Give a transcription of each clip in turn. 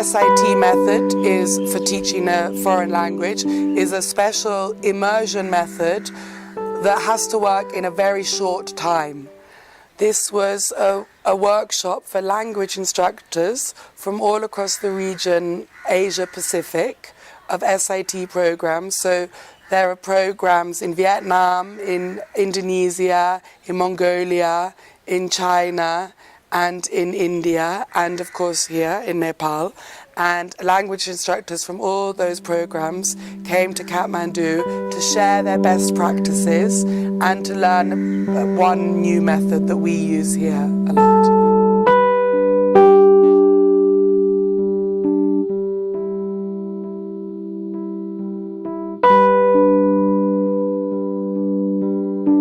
SIT method is for teaching a foreign language, is a special immersion method that has to work in a very short time. This was a workshop for language instructors from all across the region, Asia Pacific, of SIT programs. So there are programs in Vietnam, in Indonesia, in Mongolia, in China, and in India, and of course here in Nepal. And language instructors from all those programs came to Kathmandu to share their best practices and to learn one new method that we use here a lot.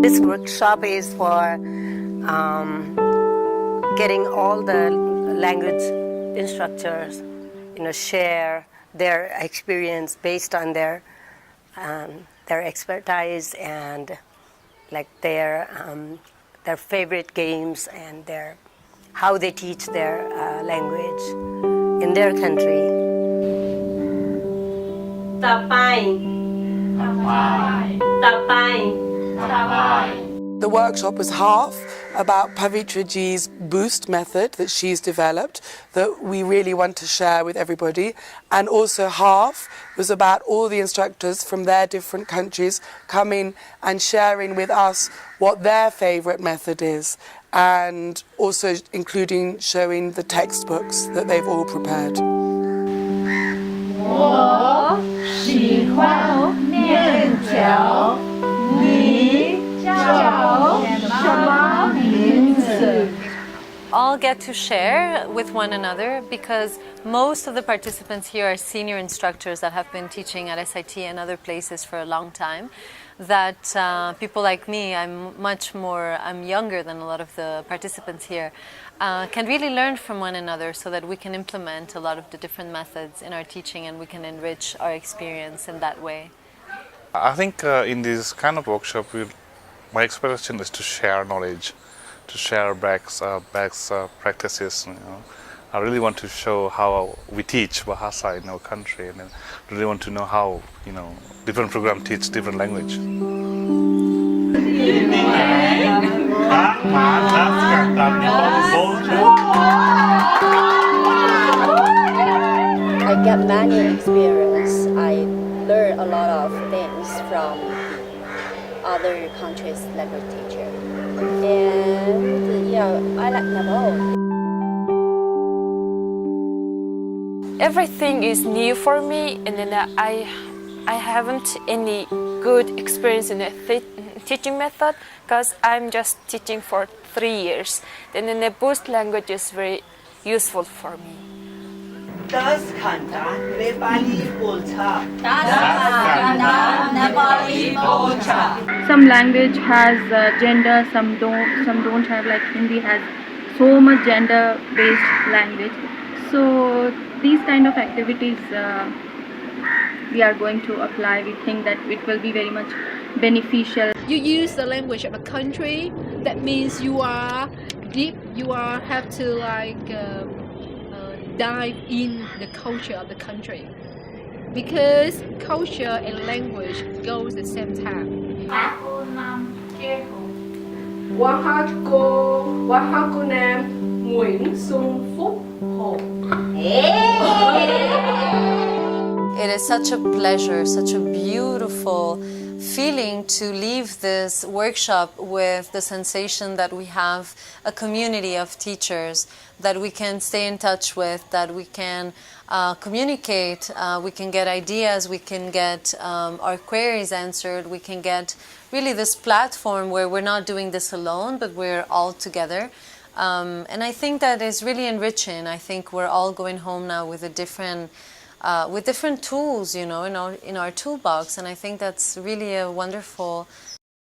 This workshop is for getting all the language instructors, share their experience based on their expertise and like their favorite games and how they teach their language in their country. The workshop was half about Pavitraji's boost method that she's developed that we really want to share with everybody, and also half was about all the instructors from their different countries coming and sharing with us what their favourite method is, and also including showing the textbooks that they've all prepared. 我喜欢念脚，你叫什么名字? All get to share with one another because most of the participants here are senior instructors that have been teaching at SIT and other places for a long time. That people like me, I'm younger than a lot of the participants here, can really learn from one another so that we can implement a lot of the different methods in our teaching and we can enrich our experience in that way. I think in this kind of workshop, my expectation is to share knowledge, to share best practices. I really want to show how we teach Bahasa in our country, and I really want to know how different programs teach different language. I get many experience. I learn a lot of things from other countries' language teacher, and I like Nepal. Everything is new for me, and then I haven't any good experience in the teaching method because I'm just teaching for 3 years. Then the boost language is very useful for me. Some language has gender, some don't have, like Hindi has so much gender-based language. So these kind of activities we are going to apply. We think that it will be very much beneficial. You use the language of a country. That means you are deep. You have to dive in the culture of the country, because culture and language goes at the same time. It is such a pleasure, such a beautiful feeling to leave this workshop with the sensation that we have a community of teachers that we can stay in touch with, that we can communicate, we can get ideas, we can get our queries answered, we can get really this platform where we're not doing this alone, but we're all together. And I think that is really enriching. I think we're all going home now with different tools, in our toolbox, and I think that's really a wonderful.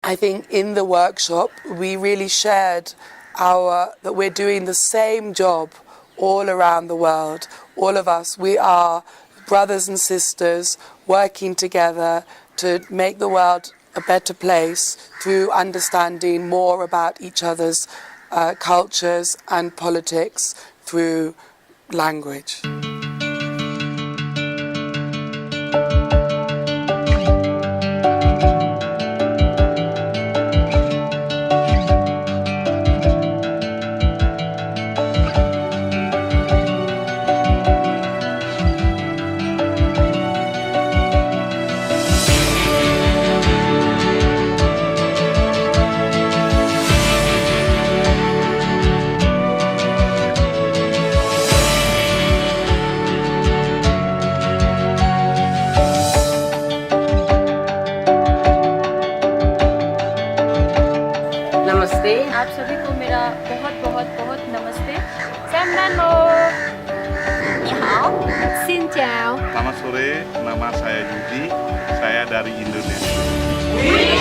I think in the workshop we really shared that we're doing the same job all around the world. All of us, we are brothers and sisters working together to make the world a better place through understanding more about each other's cultures and politics through language. Namaste. आप सभी को मेरा बहुत बहुत बहुत नमस्ते. Samnano. Ni hao. Xin chào. Selamat sore, nama saya Yudi, saya dari Indonesia. We